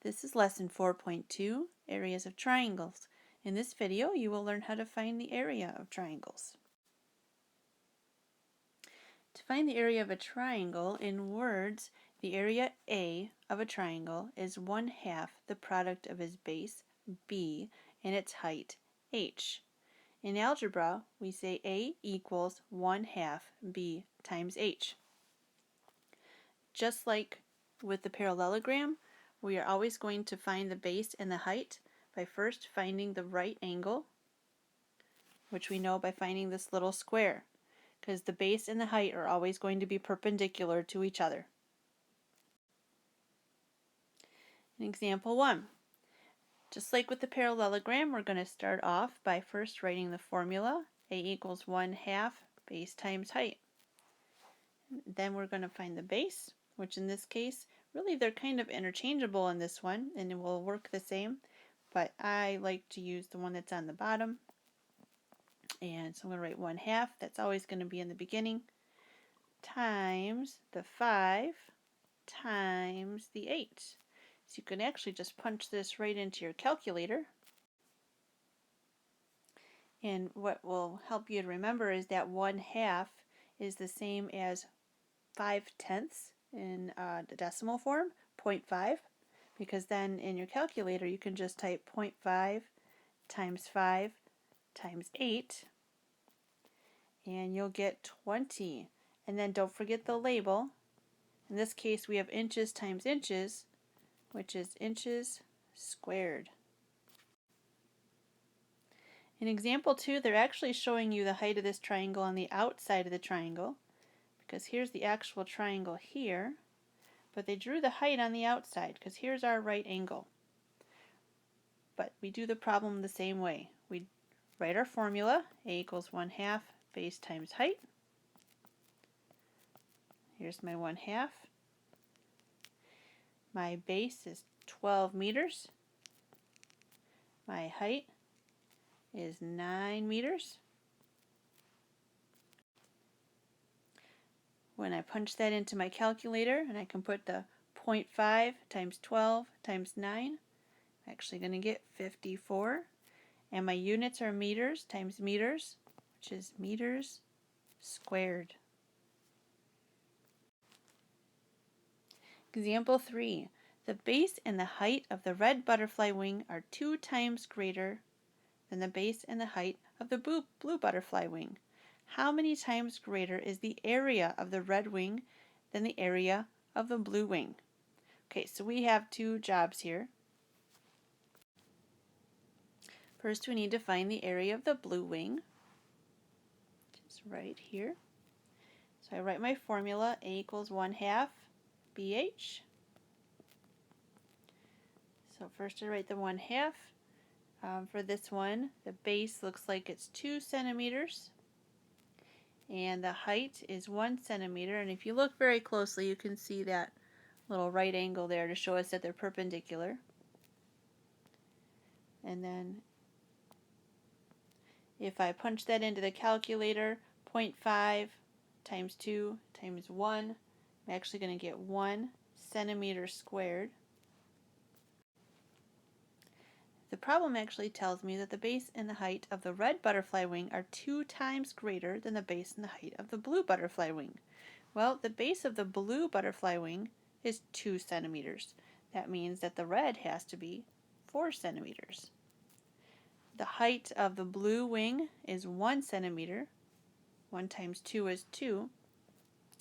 This is lesson 4.2, areas of triangles. In this video, you will learn how to find the area of triangles. To find the area of a triangle, in words, the area A of a triangle is 1/2 the product of its base, B, and its height, H. In algebra, we say A equals 1/2 B times H. Just like with the parallelogram, we are always going to find the base and the height by first finding the right angle, which we know by finding this little square, because the base and the height are always going to be perpendicular to each other. In example 1, just like with the parallelogram, we're going to start off by first writing the formula, A equals 1/2 base times height. Then we're going to find the base, which in this case, really they're kind of interchangeable in this one, and it will work the same, but I like to use the one that's on the bottom. And so I'm going to write 1/2, that's always going to be in the beginning, times the 5 times the 8. So you can actually just punch this right into your calculator. And what will help you to remember is that 1/2 is the same as 5/10 in the decimal form, 0.5, because then in your calculator you can just type 0.5 times 5 times 8 and you'll get 20. And then don't forget the label. In this case we have inches times inches, which is inches squared. In example 2, they're actually showing you the height of this triangle on the outside of the triangle, because here's the actual triangle here, but they drew the height on the outside because here's our right angle. But we do the problem the same way. We write our formula, A equals 1/2 base times height. Here's my 1/2. My base is 12 meters. My height is 9 meters. When I punch that into my calculator, and I can put the 0.5 times 12 times 9, I'm actually going to get 54. And my units are meters times meters, which is meters squared. Example 3. The base and the height of the red butterfly wing are 2 times greater than the base and the height of the blue butterfly wing. How many times greater is the area of the red wing than the area of the blue wing? Okay, so we have two jobs here. First, we need to find the area of the blue wing, which is right here. So I write my formula, A equals 1/2 BH. So first I write the 1/2. For this one, the base looks like it's 2 centimeters. And the height is 1 centimeter. And if you look very closely, you can see that little right angle there to show us that they're perpendicular. And then if I punch that into the calculator, 0.5 times 2 times 1, I'm actually going to get 1 centimeter squared. The problem actually tells me that the base and the height of the red butterfly wing are 2 times greater than the base and the height of the blue butterfly wing. Well, the base of the blue butterfly wing is 2 centimeters. That means that the red has to be 4 centimeters. The height of the blue wing is 1 centimeter. 1 times 2 is 2.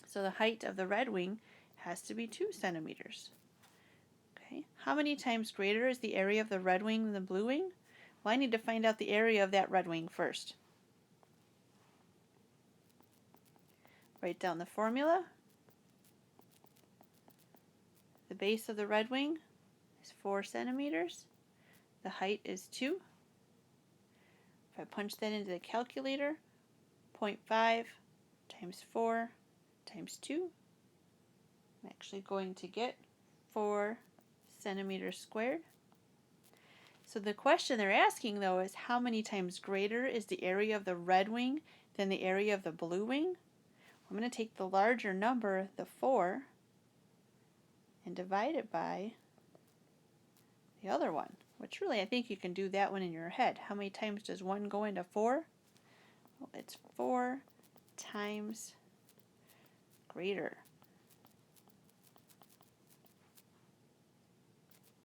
So the height of the red wing has to be 2 centimeters. Okay. How many times greater is the area of the red wing than the blue wing? Well, I need to find out the area of that red wing first. Write down the formula. The base of the red wing is 4 centimeters. The height is 2. If I punch that into the calculator, 0.5 times 4 times 2, I'm actually going to get 4 centimeters squared. So the question they're asking though is how many times greater is the area of the red wing than the area of the blue wing? I'm going to take the larger number, the 4, and divide it by the other one, which really I think you can do that one in your head. How many times does 1 go into 4? Well, it's 4 times greater.